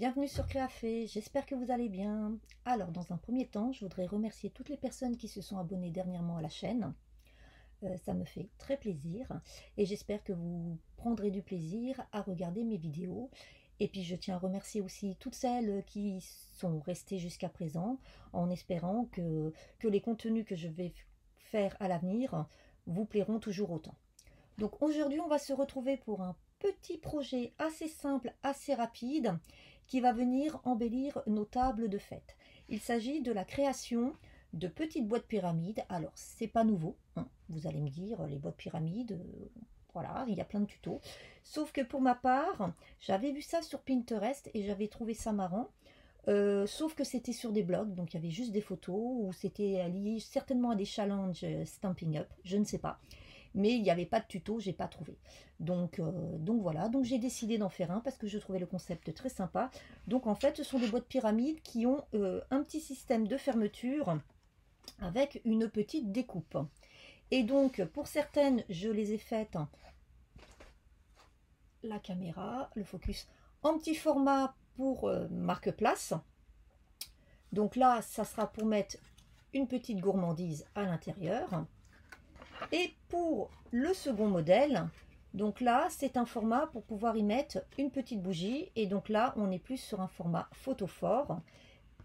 Bienvenue sur Créafé, j'espère que vous allez bien. Alors, dans un premier temps, je voudrais remercier toutes les personnes qui se sont abonnées dernièrement à la chaîne. Ça me fait très plaisir et j'espère que vous prendrez du plaisir à regarder mes vidéos. Et puis, je tiens à remercier aussi toutes celles qui sont restées jusqu'à présent en espérant que les contenus que je vais faire à l'avenir vous plairont toujours autant. Donc, aujourd'hui, on va se retrouver pour un petit projet assez simple, assez rapide, qui va venir embellir nos tables de fête. Il s'agit de la création de petites boîtes pyramides. Alors, c'est pas nouveau, hein, vous allez me dire, les boîtes pyramides, voilà, il y a plein de tutos. Sauf que pour ma part, j'avais vu ça sur Pinterest et j'avais trouvé ça marrant. Sauf que c'était sur des blogs, donc il y avait juste des photos, ou c'était lié certainement à des challenges Stampin' Up, je ne sais pas. Mais il n'y avait pas de tuto, j'ai pas trouvé. Donc voilà, donc j'ai décidé d'en faire un parce que je trouvais le concept très sympa. Donc en fait, ce sont des boîtes pyramides qui ont un petit système de fermeture avec une petite découpe. Et donc pour certaines, je les ai faites, la caméra, le focus, en petit format pour marque-place. Donc là, ça sera pour mettre une petite gourmandise à l'intérieur. Et pour le second modèle, donc là, c'est un format pour pouvoir y mettre une petite bougie. Et donc là, on est plus sur un format photophore.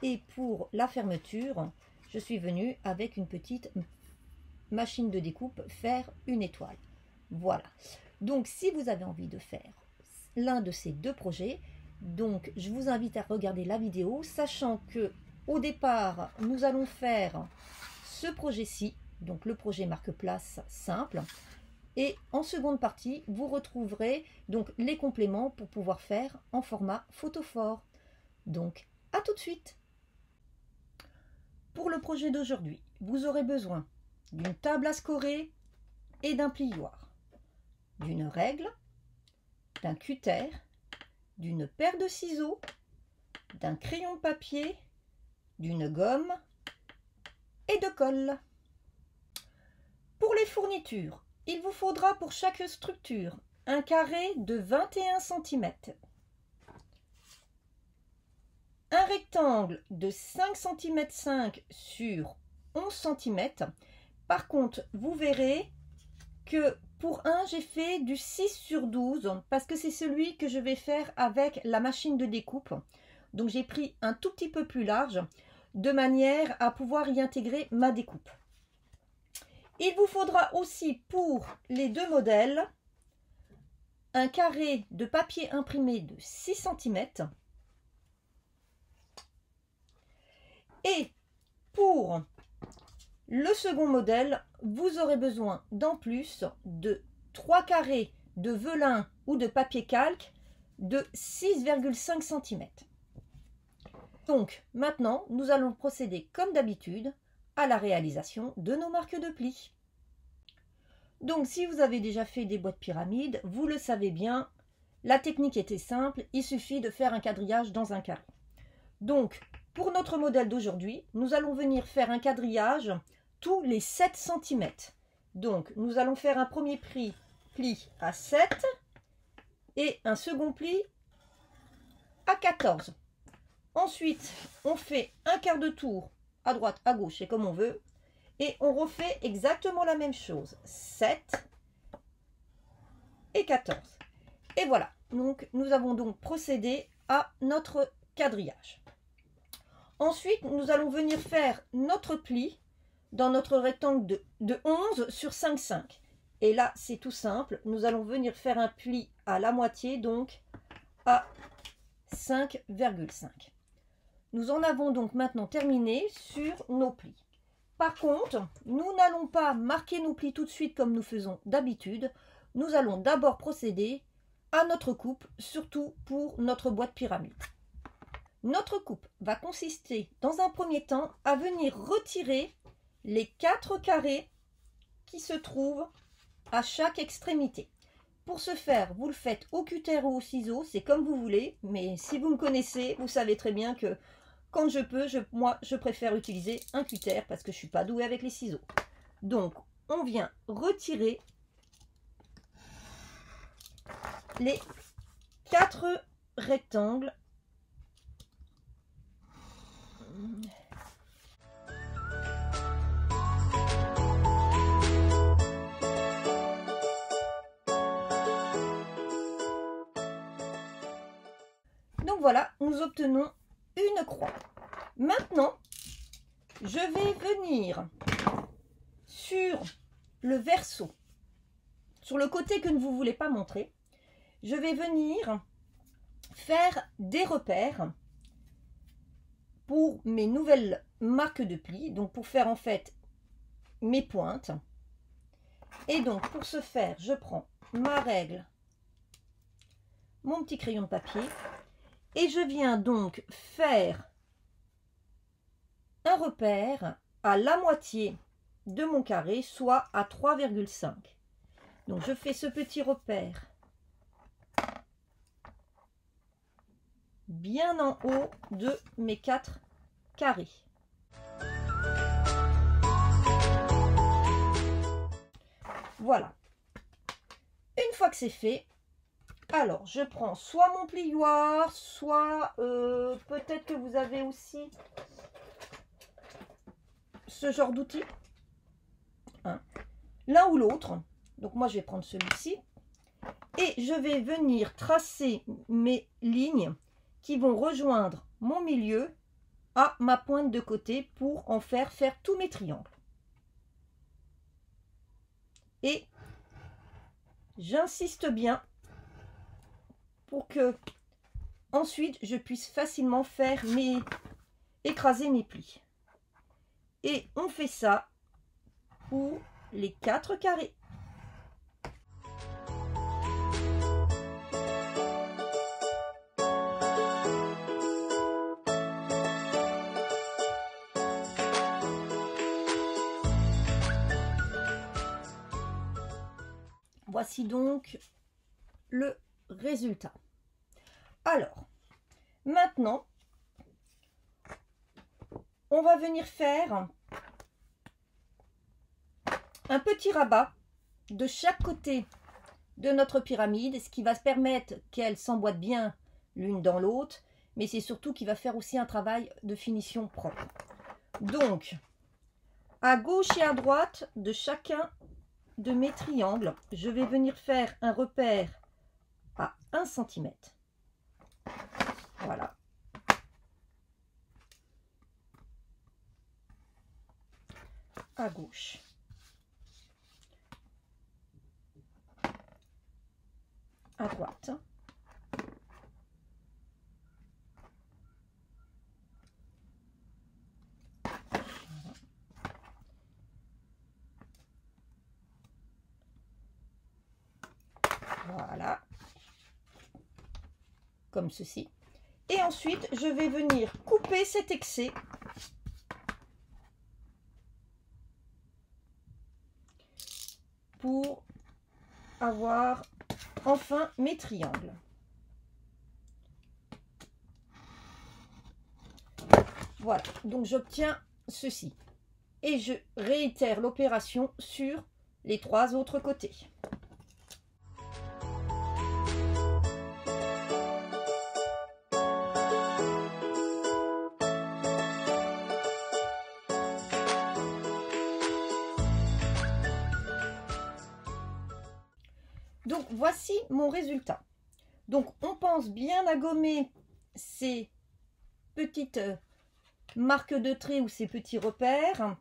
Et pour la fermeture, je suis venue avec une petite machine de découpe faire une étoile. Voilà. Donc, si vous avez envie de faire l'un de ces deux projets, donc je vous invite à regarder la vidéo, sachant que au départ, nous allons faire ce projet-ci. Donc le projet marque-place simple. Et en seconde partie, vous retrouverez donc les compléments pour pouvoir faire en format photophore. Donc à tout de suite. Pour le projet d'aujourd'hui, vous aurez besoin d'une table à scorer et d'un plioir, d'une règle, d'un cutter, d'une paire de ciseaux, d'un crayon de papier, d'une gomme et de colle. Pour les fournitures, il vous faudra pour chaque structure un carré de 21 cm, un rectangle de 5 cm 5 sur 11 cm. Par contre, vous verrez que pour un, j'ai fait du 6 sur 12 parce que c'est celui que je vais faire avec la machine de découpe. Donc j'ai pris un tout petit peu plus large de manière à pouvoir y intégrer ma découpe. Il vous faudra aussi pour les deux modèles un carré de papier imprimé de 6 cm. Et pour le second modèle, vous aurez besoin d'en plus de 3 carrés de velin ou de papier calque de 6,5 cm. Donc maintenant, nous allons procéder comme d'habitude à la réalisation de nos marques de plis. Donc si vous avez déjà fait des boîtes pyramides, vous le savez bien, la technique était simple, il suffit de faire un quadrillage dans un carré. Donc pour notre modèle d'aujourd'hui, nous allons venir faire un quadrillage tous les 7 cm. Donc nous allons faire un premier pli à 7 et un second pli à 14. Ensuite, on fait un quart de tour à droite, à gauche, et comme on veut. Et on refait exactement la même chose. 7 et 14. Et voilà. Donc, nous avons donc procédé à notre quadrillage. Ensuite, nous allons venir faire notre pli dans notre rectangle de 11 sur 5,5. Et là, c'est tout simple. Nous allons venir faire un pli à la moitié, donc à 5,5. Nous en avons donc maintenant terminé sur nos plis. Par contre, nous n'allons pas marquer nos plis tout de suite comme nous faisons d'habitude. Nous allons d'abord procéder à notre coupe, surtout pour notre boîte pyramide. Notre coupe va consister dans un premier temps à venir retirer les 4 carrés qui se trouvent à chaque extrémité. Pour ce faire, vous le faites au cutter ou au ciseau, c'est comme vous voulez, mais si vous me connaissez, vous savez très bien que quand je peux, moi, je préfère utiliser un cutter parce que je ne suis pas douée avec les ciseaux. Donc, on vient retirer les 4 rectangles Donc voilà, nous obtenons une croix. Maintenant, je vais venir sur le verso, sur le côté que vous ne voulez pas montrer. Je vais venir faire des repères pour mes nouvelles marques de plis, donc pour faire en fait mes pointes. Et donc pour ce faire, je prends ma règle, mon petit crayon de papier, et je viens donc faire un repère à la moitié de mon carré, soit à 3,5. Donc je fais ce petit repère bien en haut de mes 4 carrés. Voilà. Une fois que c'est fait, alors je prends soit mon plioir, soit peut-être que vous avez aussi ce genre d'outil, hein, l'un ou l'autre. Donc moi je vais prendre celui-ci et je vais venir tracer mes lignes qui vont rejoindre mon milieu à ma pointe de côté pour en faire tous mes triangles. Et j'insiste bien pour que ensuite je puisse facilement faire écraser mes plis. Et on fait ça pour les 4 carrés. Voici donc le résultat. Alors, maintenant, on va venir faire un petit rabat de chaque côté de notre pyramide, ce qui va se permettre qu'elle s'emboîte bien l'une dans l'autre, mais c'est surtout qui va faire aussi un travail de finition propre. Donc, à gauche et à droite de chacun de mes triangles, je vais venir faire un repère à 1 cm. Voilà. À gauche. À droite. Voilà. Comme ceci. Et ensuite, je vais venir couper cet excès pour avoir enfin mes triangles. Voilà, donc j'obtiens ceci. Et je réitère l'opération sur les 3 autres côtés. Donc voici mon résultat. Donc on pense bien à gommer ces petites marques de trait ou ces petits repères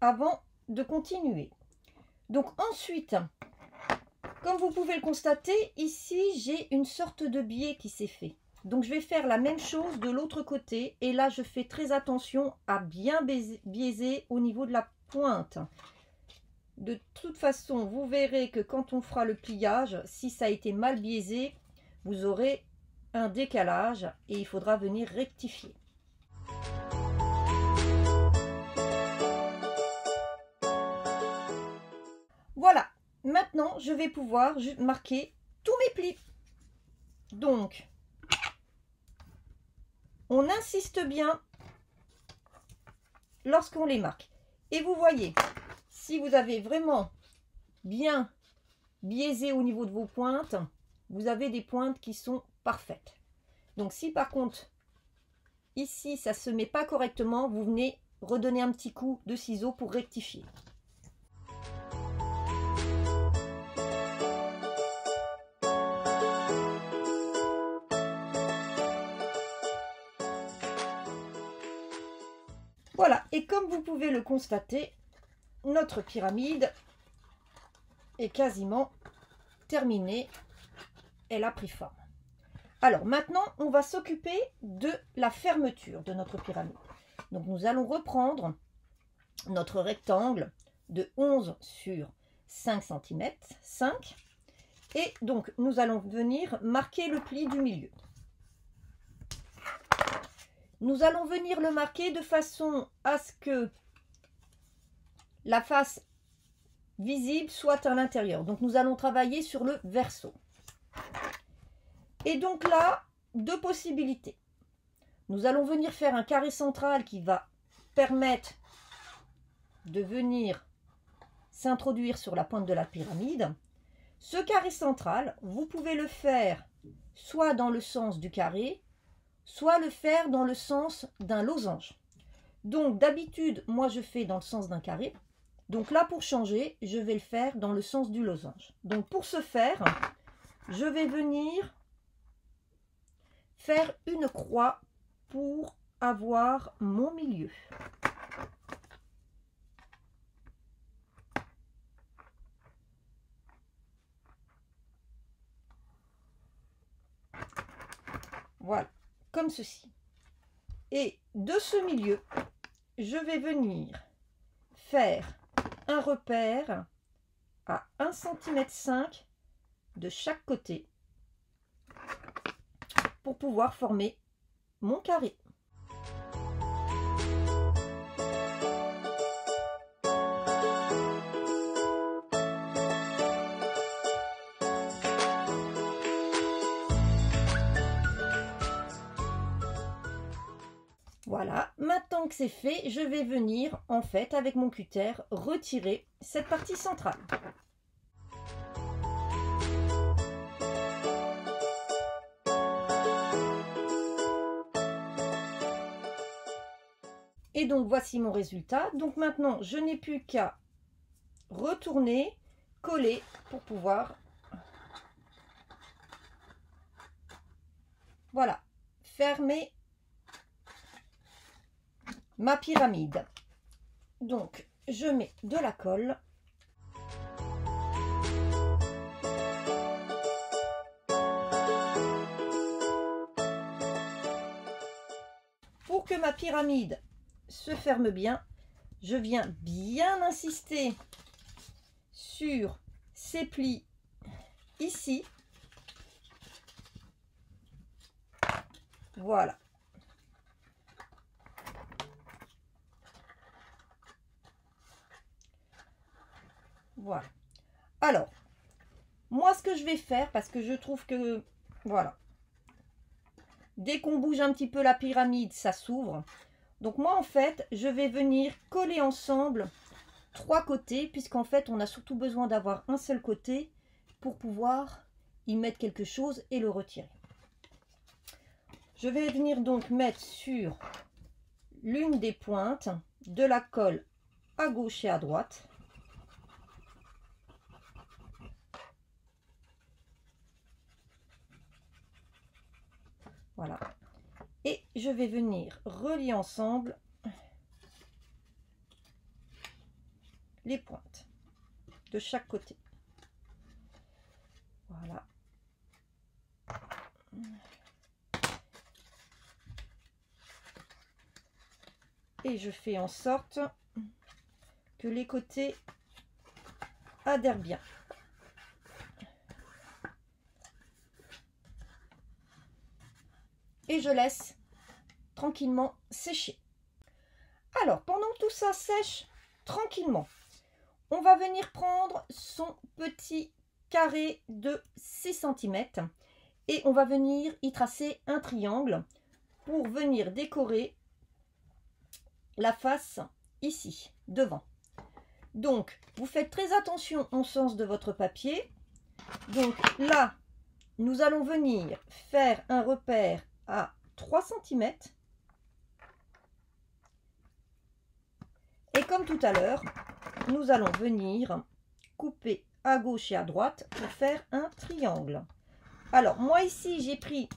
avant de continuer. Donc ensuite, comme vous pouvez le constater, ici j'ai une sorte de biais qui s'est fait. Donc je vais faire la même chose de l'autre côté et là je fais très attention à bien biaiser au niveau de la pointe. De toute façon, vous verrez que quand on fera le pliage, si ça a été mal biaisé, vous aurez un décalage et il faudra venir rectifier. Voilà, maintenant je vais pouvoir marquer tous mes plis. Donc, on insiste bien lorsqu'on les marque. Et vous voyez, si vous avez vraiment bien biaisé au niveau de vos pointes, vous avez des pointes qui sont parfaites. Donc si par contre ici ça se met pas correctement, vous venez redonner un petit coup de ciseau pour rectifier. Voilà, et comme vous pouvez le constater, notre pyramide est quasiment terminée. Elle a pris forme. Alors maintenant, on va s'occuper de la fermeture de notre pyramide. Donc nous allons reprendre notre rectangle de 11 sur 5 cm, 5. Et donc nous allons venir marquer le pli du milieu. Nous allons venir le marquer de façon à ce que la face visible soit à l'intérieur. Donc nous allons travailler sur le verso. Et donc là, deux possibilités. Nous allons venir faire un carré central qui va permettre de venir s'introduire sur la pointe de la pyramide. Ce carré central, vous pouvez le faire soit dans le sens du carré, soit le faire dans le sens d'un losange. Donc d'habitude, moi je fais dans le sens d'un carré. Donc là, pour changer, je vais le faire dans le sens du losange. Donc pour ce faire, je vais venir faire une croix pour avoir mon milieu. Voilà, comme ceci. Et de ce milieu, je vais venir faire un repère à 1,5 cm de chaque côté pour pouvoir former mon carré. Voilà, maintenant que c'est fait, je vais venir en fait avec mon cutter retirer cette partie centrale. Et donc voici mon résultat. Donc maintenant je n'ai plus qu'à retourner, coller pour pouvoir, voilà, fermer ma pyramide. Donc je mets de la colle. Pour que ma pyramide se ferme bien, je viens bien insister sur ces plis ici. Voilà. Voilà. Alors, moi ce que je vais faire, parce que je trouve que, voilà, dès qu'on bouge un petit peu la pyramide, ça s'ouvre. Donc moi en fait, je vais venir coller ensemble 3 côtés, puisqu'en fait on a surtout besoin d'avoir un seul côté pour pouvoir y mettre quelque chose et le retirer. Je vais venir donc mettre sur l'une des pointes de la colle à gauche et à droite. Voilà. Et je vais venir relier ensemble les pointes de chaque côté. Voilà. Et je fais en sorte que les côtés adhèrent bien. Et je laisse tranquillement sécher. Alors, pendant que tout ça sèche tranquillement, on va venir prendre son petit carré de 6 cm et on va venir y tracer un triangle pour venir décorer la face ici, devant. Donc, vous faites très attention au sens de votre papier. Donc là, nous allons venir faire un repère à 3 cm comme tout à l'heure, nous allons venir couper à gauche et à droite pour faire un triangle. Alors, moi ici, j'ai pris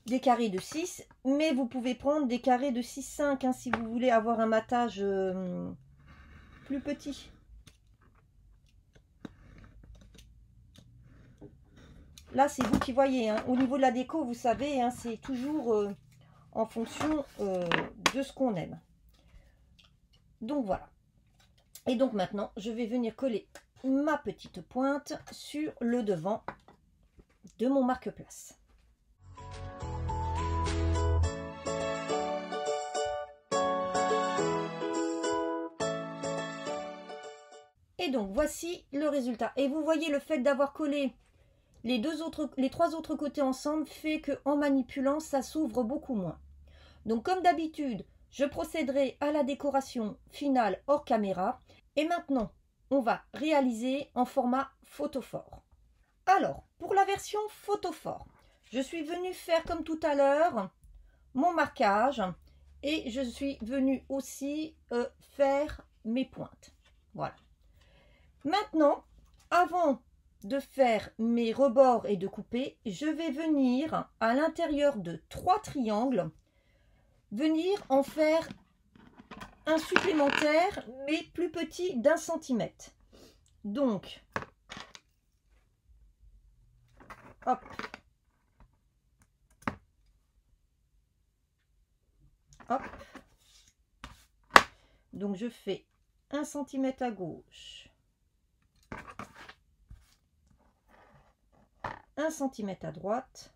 des carrés de 6, mais vous pouvez prendre des carrés de 6,5 hein, si vous voulez avoir un matage plus petit. Là, c'est vous qui voyez. Hein. Au niveau de la déco, vous savez, hein, c'est toujours en fonction de ce qu'on aime. Donc voilà. Et donc maintenant, je vais venir coller ma petite pointe sur le devant de mon marque-place. Et donc voici le résultat. Et vous voyez, le fait d'avoir collé les trois autres côtés ensemble fait que en manipulant, ça s'ouvre beaucoup moins. Donc comme d'habitude, je procéderai à la décoration finale hors caméra. Et maintenant, on va réaliser en format photophore. Alors, pour la version photophore, je suis venue faire comme tout à l'heure mon marquage et je suis venue aussi faire mes pointes. Voilà. Maintenant, avant de faire mes rebords et de couper, je vais venir à l'intérieur de 3 triangles, venir en faire un supplémentaire, mais plus petit d'1 centimètre. Donc, hop, hop. Donc, je fais 1 centimètre à gauche, 1 centimètre à droite,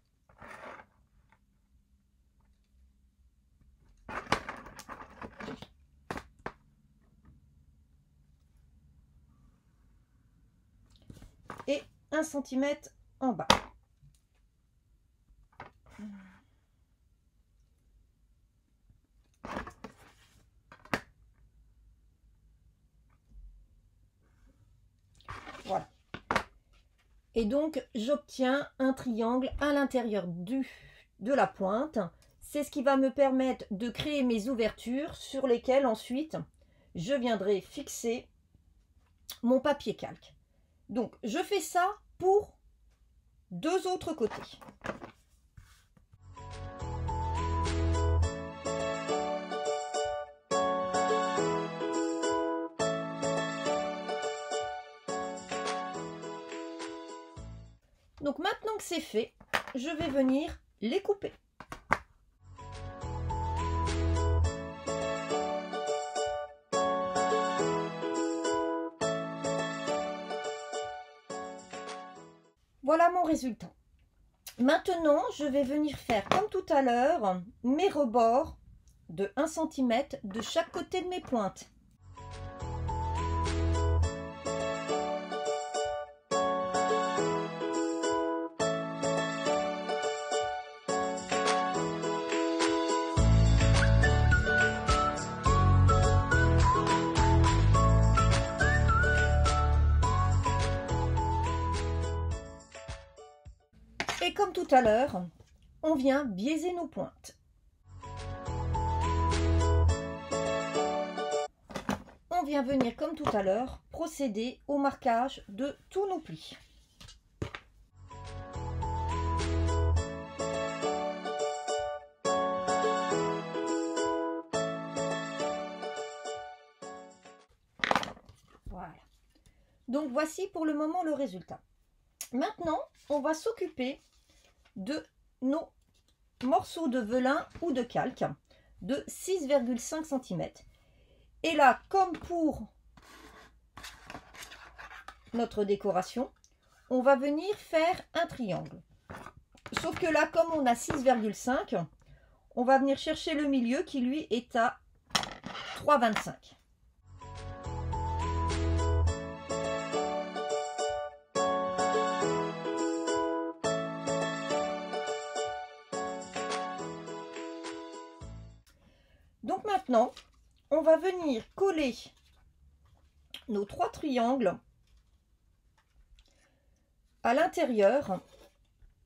et 1 centimètre en bas. Voilà. Et donc, j'obtiens un triangle à l'intérieur de la pointe. C'est ce qui va me permettre de créer mes ouvertures sur lesquelles ensuite, je viendrai fixer mon papier calque. Donc, je fais ça pour 2 autres côtés. Donc maintenant que c'est fait, je vais venir les couper. Voilà mon résultat. Maintenant, je vais venir faire comme tout à l'heure mes rebords de 1 cm de chaque côté de mes pointes. Et comme tout à l'heure, on vient biaiser nos pointes. On vient venir, comme tout à l'heure, procéder au marquage de tous nos plis. Voilà. Donc voici pour le moment le résultat. Maintenant, on va s'occuper de nos morceaux de velin ou de calque de 6,5 cm. Et là, comme pour notre décoration, on va venir faire un triangle. Sauf que là, comme on a 6,5, on va venir chercher le milieu qui lui est à 3,25. Donc maintenant, on va venir coller nos 3 triangles à l'intérieur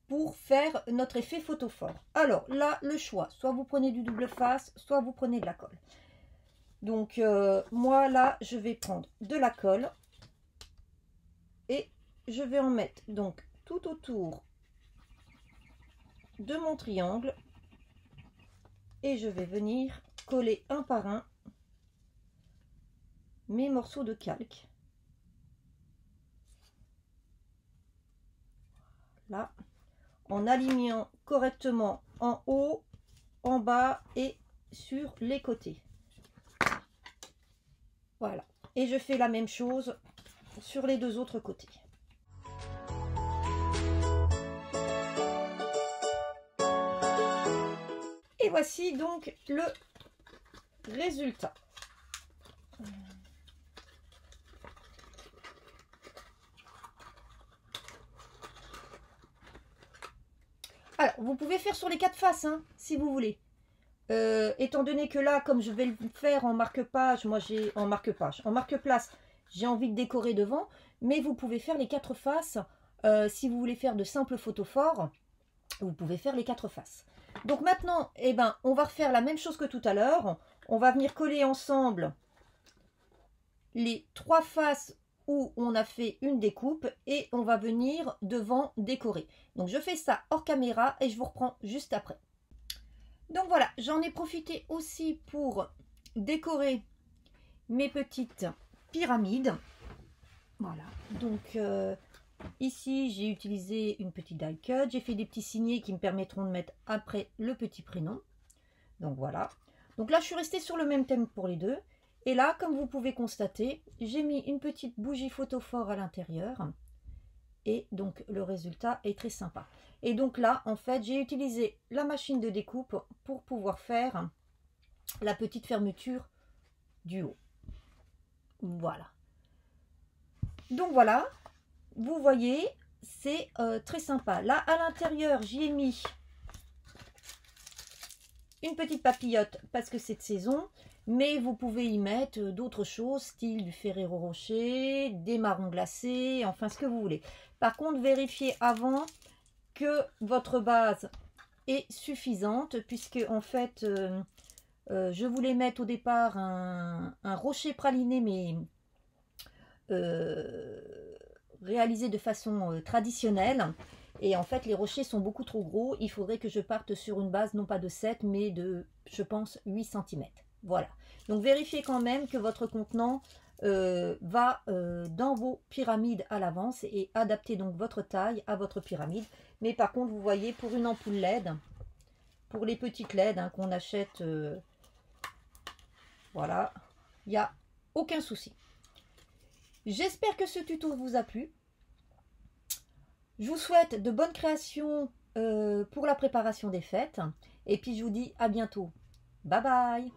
pour faire notre effet photophore. Alors là, le choix, soit vous prenez du double face, soit vous prenez de la colle. Donc moi là je vais prendre de la colle et je vais en mettre donc tout autour de mon triangle et je vais venir coller un par un mes morceaux de calque. Là, en alignant correctement en haut, en bas et sur les côtés. Voilà. Et je fais la même chose sur les deux autres côtés. Et voici donc le résultat. Alors, vous pouvez faire sur les 4 faces, hein, si vous voulez. Étant donné que là, comme je vais le faire en marque-page, moi j'ai en marque-place, j'ai envie de décorer devant, mais vous pouvez faire les 4 faces. Si vous voulez faire de simples photophores, vous pouvez faire les 4 faces. Donc maintenant, eh ben, on va refaire la même chose que tout à l'heure. On va venir coller ensemble les 3 faces où on a fait une découpe et on va venir devant décorer. Donc je fais ça hors caméra et je vous reprends juste après. Donc voilà, j'en ai profité aussi pour décorer mes petites pyramides. Voilà, donc ici j'ai utilisé une petite die cut, j'ai fait des petits signets qui me permettront de mettre après le petit prénom. Donc voilà, donc là je suis restée sur le même thème pour les deux. Et là, comme vous pouvez constater, j'ai mis une petite bougie photophore à l'intérieur. Et donc, le résultat est très sympa. Et donc là, en fait, j'ai utilisé la machine de découpe pour pouvoir faire la petite fermeture du haut. Voilà. Donc voilà, vous voyez, c'est très sympa. Là, à l'intérieur, j'y ai mis une petite papillote parce que c'est de saison. Mais vous pouvez y mettre d'autres choses, style du Ferrero Rocher, des marrons glacés, enfin ce que vous voulez. Par contre, vérifiez avant que votre base est suffisante, puisque en fait, je voulais mettre au départ un rocher praliné, mais réalisé de façon traditionnelle. Et en fait, les rochers sont beaucoup trop gros. Il faudrait que je parte sur une base, non pas de 7, mais de, je pense, 8 cm. Voilà. Donc, vérifiez quand même que votre contenant va dans vos pyramides à l'avance et adaptez donc votre taille à votre pyramide. Mais par contre, vous voyez, pour une ampoule LED, pour les petites LED hein, qu'on achète, voilà, il n'y a aucun souci. J'espère que ce tuto vous a plu. Je vous souhaite de bonnes créations pour la préparation des fêtes. Et puis, je vous dis à bientôt. Bye bye!